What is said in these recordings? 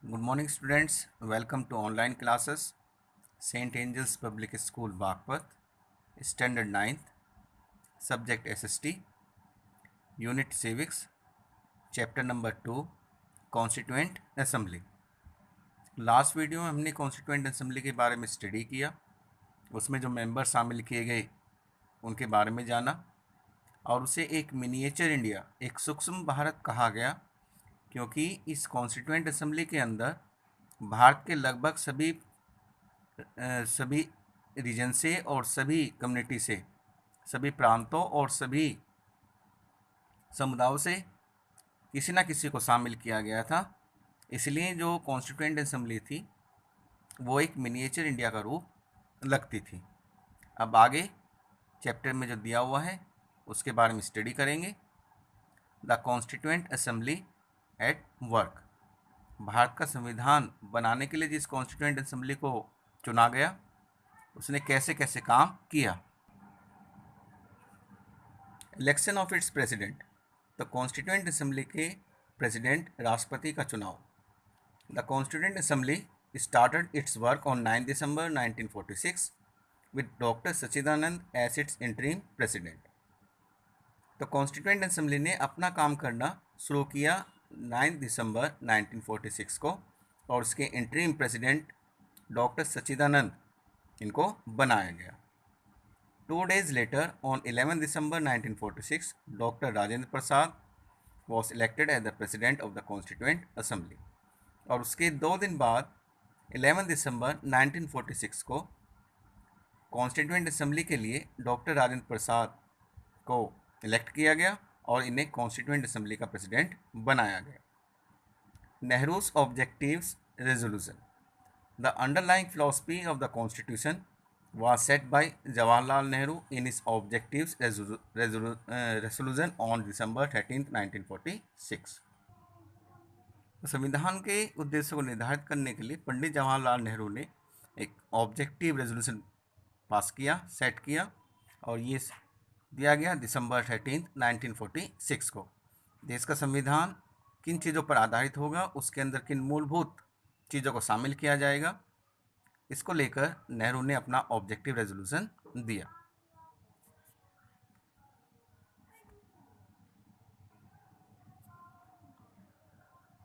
Good morning, students. Welcome to online classes. St. Angel's Public School, Bagpat, Standard 9th, Subject SST, Unit Civics, Chapter number 2, Constituent Assembly. Last video में हमने constituent assembly के बारे में study किया, उसमें जो member शामिल किए गए उनके बारे में जाना और उसे एक मिनिएचर इंडिया, एक सूक्ष्म भारत कहा गया, क्योंकि इस कॉन्स्टिट्यूएंट असेंबली के अंदर भारत के लगभग सभी रीजन से और सभी कम्युनिटी से, सभी प्रांतों और सभी समुदायों से किसी न किसी को शामिल किया गया था। इसलिए जो कॉन्स्टिट्यूएंट असेंबली थी वो एक मिनिएचर इंडिया का रूप लगती थी। अब आगे चैप्टर में जो दिया हुआ है उसके बारे में स्टडी करेंगे। The constituent assembly at work. Bharat का संविधान बनाने के लिए जिस कॉन्स्टिट्यूएंट असेंबली को चुना गया उसने कैसे कैसे काम किया। Election of its president. The constituent assembly के प्रेसिडेंट, राष्ट्रपति का चुनाव। The constituent assembly started its work on 9 December 1946 with Dr. Sachchidanand as its interim president. तो कॉन्स्टिट्यूएंट असेंबली ने अपना काम करना शुरू किया 9 दिसंबर 1946 को और उसके इंटरिम प्रेसिडेंट डॉक्टर सच्चिदानंद इनको बनाया गया। 2 days later, on 11 December 1946, Dr. Rajendra Prasad was elected as the president of the Constituent Assembly. और उसके 2 दिन बाद 11 दिसंबर 1946 को कॉन्स्टिट्यूएंट असेंबली के लिए डॉक्टर राजेंद्र प्रसाद को इलेक्ट किया गया और इन्हें कॉन्स्टिट्यूएंट असेंबली का प्रेसिडेंट बनाया गया। Nehru's objectives resolution. The underlying philosophy of the constitution was set by Jawaharlal Nehru in his objectives resolution on December 13, 1946. संविधान के उद्देश्य को निर्धारित करने के लिए पंडित जवाहरलाल नेहरू ने एक ऑब्जेक्टिव रेजोल्यूशन पास किया, सेट किया और ये दिया गया दिसंबर 13, 1946 को। देश का संविधान किन चीज़ों पर आधारित होगा, उसके अंदर किन मूलभूत चीज़ों को शामिल किया जाएगा, इसको लेकर नेहरू ने अपना ऑब्जेक्टिव रेजोल्यूशन दिया।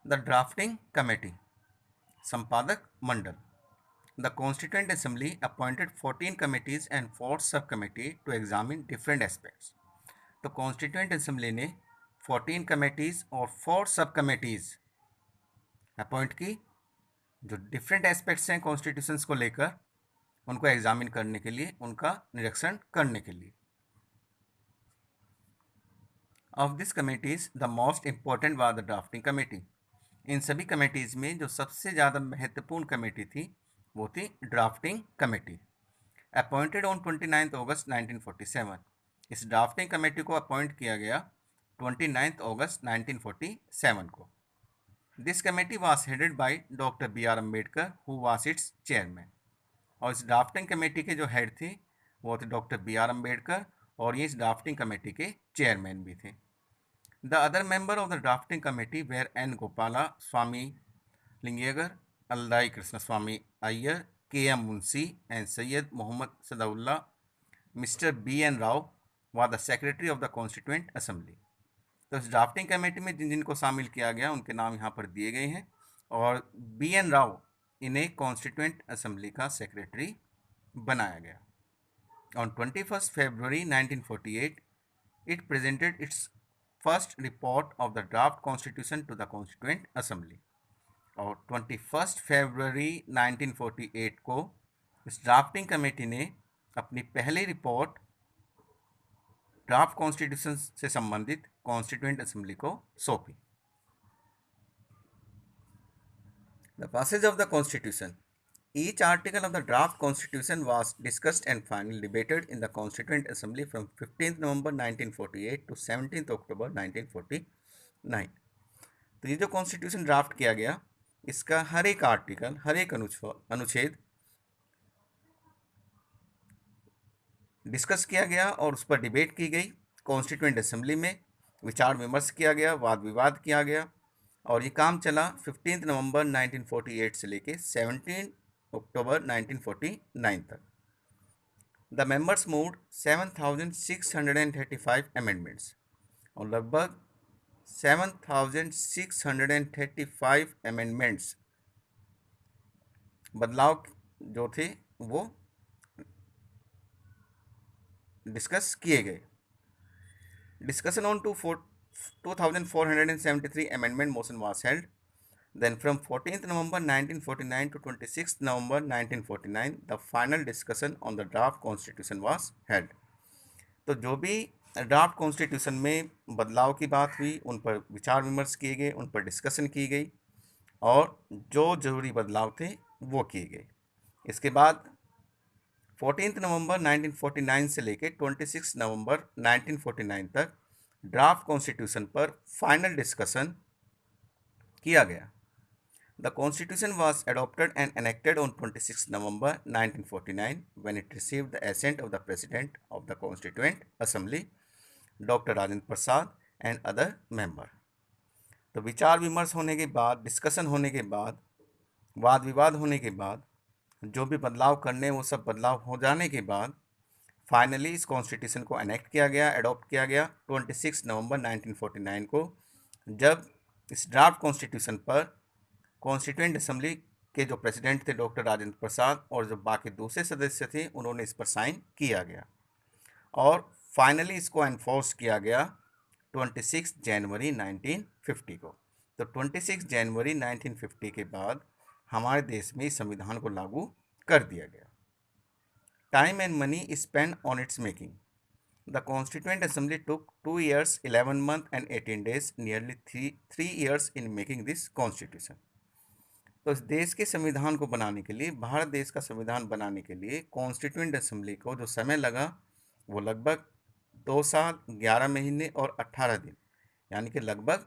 द ड्राफ्टिंग कमेटी, संपादक मंडल। The constituent assembly appointed 14 committees and 4 sub committee to examine different aspects. तो कॉन्स्टिट्यूएंट असेंबली ने 14 कमेटीज और 4 सब कमेटीज अपॉइंट की जो डिफरेंट एस्पेक्ट्स हैं कॉन्स्टिट्यूशंस को लेकर, उनको एग्जामिन करने के लिए, उनका निरीक्षण करने के लिए। Of this committees the most important was the drafting committee. इन सभी कमेटीज में जो सबसे ज़्यादा महत्वपूर्ण कमेटी थी वो थी ड्राफ्टिंग कमेटी। अपॉइंटेड ऑन 29 अगस्त 1947। इस ड्राफ्टिंग कमेटी को अपॉइंट किया गया 29 अगस्त 1947 को। This committee was headed by doctor B.R. Ambedkar who was it's chairman. और इस ड्राफ्टिंग कमेटी के जो हेड थे वो थे डॉक्टर B.R. अम्बेडकर और ये इस ड्राफ्टिंग कमेटी के चेयरमैन भी थे। The other member of the drafting committee were N. Gopala Swami Ayyangar, Alladi Krishna Swami Ayyar, K.M. Munshi and Syed Mohammad Saadulla. Mister B.N. Rao was the secretary of the constituent assembly. तो इस ड्राफ्टिंग कमेटी में जिन जिनको शामिल किया गया उनके नाम यहाँ पर दिए गए हैं और B.N. राव इन्हें कॉन्स्टिट्यूएंट असेंबली का सेक्रेटरी बनाया गया। On 21 February 1948 it presented its first report of the draft constitution to the constituent assembly. और 21 फरवरी 1948 को इस ड्राफ्टिंग कमेटी ने अपनी पहली रिपोर्ट ड्राफ्ट कॉन्स्टिट्यूशन से संबंधित कॉन्स्टिट्यूएंट असेंबली को सौंपी। The passage of the constitution. Each article of the draft constitution was discussed and finally debated in the Constituent Assembly from 15th November 1948 to 17th October 1949. तो ये जो constitution draft किया गया इसका हर एक आर्टिकल, हर एक अनुच्छेद डिस्कस किया गया और उस पर डिबेट की गई। कॉन्स्टिट्यूएंट असेंबली में विचार विमर्श किया गया, वाद विवाद किया गया और ये काम चला 15 नवंबर 1948 से लेके 17 अक्टूबर 1949 तक। द मेंबर्स मूव्ड 7,635 अमेंडमेंट्स, और लगभग 7,635 अमेंडमेंट्स बदलाव जो थे वो डिस्कस किए गए। Discussion on 2,473 amendment motion was held. Then from 14th November 1949 to 26th November 1949, the final discussion on the draft constitution was held. तो जो भी ड्राफ्ट कॉन्स्टिट्यूशन में बदलाव की बात हुई, उन पर विचार विमर्श किए गए, उन पर डिस्कशन की गई और जो जरूरी बदलाव थे वो किए गए। इसके बाद 14 नवंबर 1949 से लेकर 26 नवंबर 1949 तक ड्राफ्ट कॉन्स्टिट्यूशन पर फाइनल डिस्कशन किया गया। The constitution was adopted and enacted on 26 November 1949 when it received the assent of the President of the Constituent Assembly, Dr. Rajendra Prasad and other member. तो विचार विमर्श होने के बाद, डिस्कशन होने के बाद, वाद विवाद होने के बाद, जो भी बदलाव करने वो सब बदलाव हो जाने के बाद फाइनली इस कॉन्स्टिट्यूशन को एनेक्ट किया गया, एडॉप्ट किया गया 26 नवंबर 1949 को, जब इस ड्राफ्ट कॉन्स्टिट्यूशन पर कॉन्स्टिट्यूएंट असेंबली के जो प्रेसिडेंट थे डॉक्टर राजेंद्र प्रसाद और जो बाकी दूसरे सदस्य थे उन्होंने इस पर साइन किया गया और फाइनली इसको एनफोर्स किया गया 26 जनवरी 1950 को। तो 26 जनवरी 1950 के बाद हमारे देश में इस संविधान को लागू कर दिया गया। Time and money spend on it's making. The constituent assembly took 2 years 11 months and 18 days, nearly 3 years in making this constitution. तो इस देश के संविधान को बनाने के लिए, भारत देश का संविधान बनाने के लिए कॉन्स्टिट्यूएंट असेंबली को जो समय लगा वो लगभग 2 साल 11 महीने और 18 दिन, यानी कि लगभग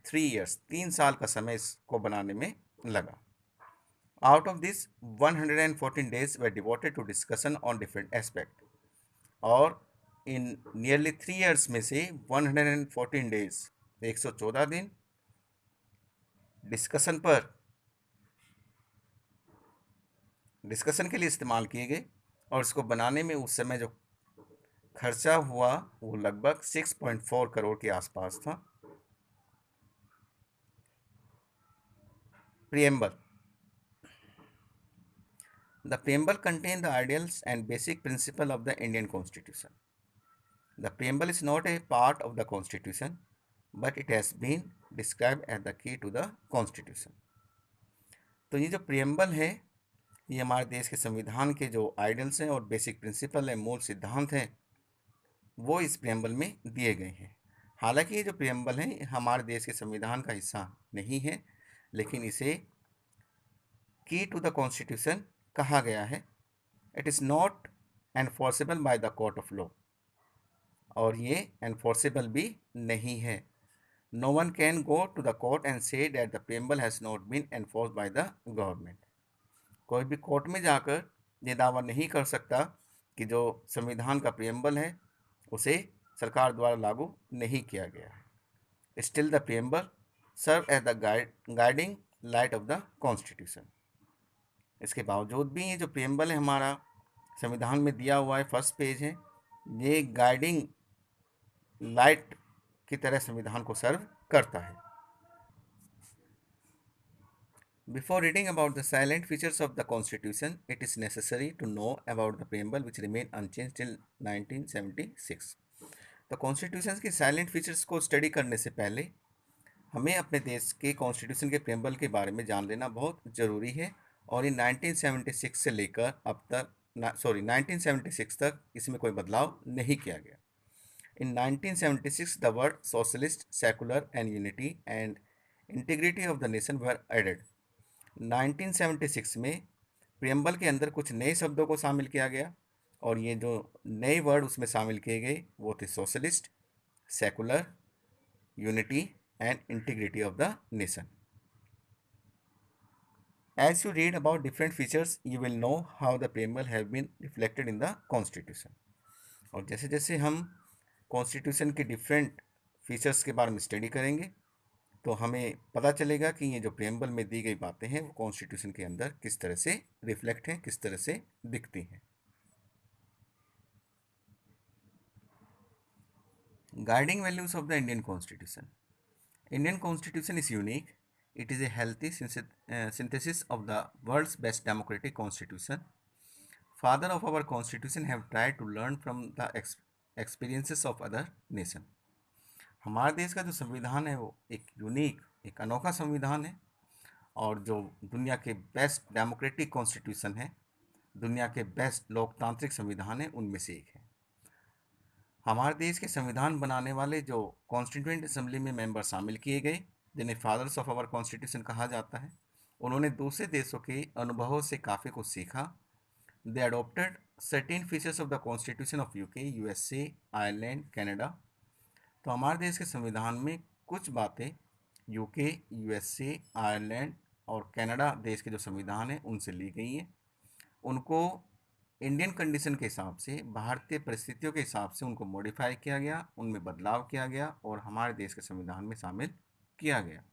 3 years 3 साल का समय इसको बनाने में लगा। Out of this 114 days were devoted to discussion on different aspect, और इन नियरली 3 years में से 114 days 114 दिन डिस्कशन के लिए इस्तेमाल किए गए और इसको बनाने में उस समय जो खर्चा हुआ वो लगभग 6.4 करोड़ के आसपास था। Preamble. The preamble contains the ideals and basic principle of the Indian Constitution. The preamble is not a part of the Constitution, but it has been described as the key to the Constitution. तो ये जो preamble है ये हमारे देश के संविधान के जो आइडियल्स हैं और बेसिक प्रिंसिपल हैं, मूल सिद्धांत हैं, वो इस प्रियम्बल में दिए गए हैं। हालांकि ये जो प्रियम्बल है हमारे देश के संविधान का हिस्सा नहीं है, लेकिन इसे की टू द कॉन्स्टिट्यूशन कहा गया है। It is not enforceable by the court of law, और ये एनफोर्सेबल भी नहीं है। No one can go to the court and say that the preamble has not been enforce by the government. कोई भी कोर्ट में जाकर ये दावा नहीं कर सकता कि जो संविधान का प्रियम्बल है उसे सरकार द्वारा लागू नहीं किया गया है। Still the preamble serve as the guiding light of the constitution. इसके बावजूद भी ये जो प्रियम्बल है हमारा संविधान में दिया हुआ है, फर्स्ट पेज है, ये गाइडिंग लाइट की तरह संविधान को सर्व करता है। Before reading about the silent features of the Constitution, it is necessary to know about the preamble which remained unchanged till 1976. तो कॉन्स्टिट्यूशन की साइलेंट फीचर्स को स्टडी करने से पहले हमें अपने देश के कॉन्स्टिट्यूशन के प्रियम्बल के बारे में जान लेना बहुत ज़रूरी है, और ये 1976 से लेकर अब तक 1976 तक इसमें कोई बदलाव नहीं किया गया। In 1976, the word socialist, secular and unity and integrity of the nation were added. 1976 में प्रियम्बल के अंदर कुछ नए शब्दों को शामिल किया गया, और ये जो नए वर्ड उसमें शामिल किए गए वो थे socialist, secular, unity and integrity of the nation. As you read about different features, you will know how the preamble have been reflected in the Constitution. और जैसे जैसे हम कॉन्स्टिट्यूशन के डिफरेंट फीचर्स के बारे में स्टडी करेंगे तो हमें पता चलेगा कि ये जो प्रेम्बल में दी गई बातें हैं वो कॉन्स्टिट्यूशन के अंदर किस तरह से रिफ्लेक्ट हैं, किस तरह से दिखती हैं। Guiding values of the Indian Constitution. Indian Constitution is unique. It is a healthy synthesis of the world's best democratic constitution. Father of our constitution have tried to learn from the experiences of other nation. हमारे देश का जो संविधान है वो एक unique, एक अनोखा संविधान है और जो दुनिया के बेस्ट डेमोक्रेटिक कॉन्स्टिट्यूशन है, दुनिया के बेस्ट लोकतांत्रिक संविधान है, उनमें से एक है। हमारे देश के संविधान बनाने वाले जो कॉन्स्टिट्यूएंट असेंबली में मेंबर शामिल किए गए, जिन्हें फादर्स ऑफ आवर कॉन्स्टिट्यूशन कहा जाता है, उन्होंने दूसरे देशों के अनुभवों से काफ़ी कुछ सीखा। They adopted certain features of the constitution of UK, USA, Ireland, Canada. तो हमारे देश के संविधान में कुछ बातें यूके, यूएसए, आयरलैंड और कनाडा देश के जो संविधान हैं उनसे ली गई हैं। उनको इंडियन कंडीशन के हिसाब से, भारतीय परिस्थितियों के हिसाब से उनको मॉडिफाई किया गया, उनमें बदलाव किया गया और हमारे देश के संविधान में शामिल किया गया।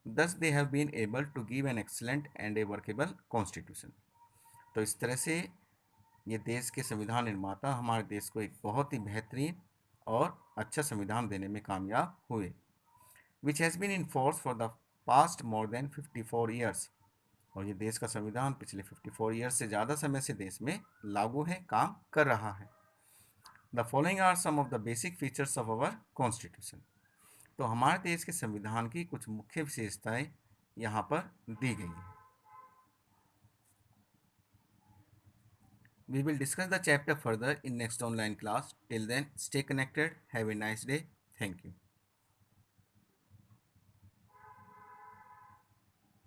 Thus they have been able to give an excellent and a workable constitution. तो इस तरह से ये देश के संविधान निर्माता हमारे देश को एक बहुत ही बेहतरीन और अच्छा संविधान देने में कामयाब हुए, which has been in force for the past more than 54 years. और ये देश का संविधान पिछले 54 ईयर्स से ज़्यादा समय से देश में लागू है, काम कर रहा है। The following are some of the basic features of our constitution. तो हमारे देश के संविधान की कुछ मुख्य विशेषताएं यहाँ पर दी गई हैं। We will discuss the chapter further in next online class. Till then, stay connected. Have a nice day. Thank you.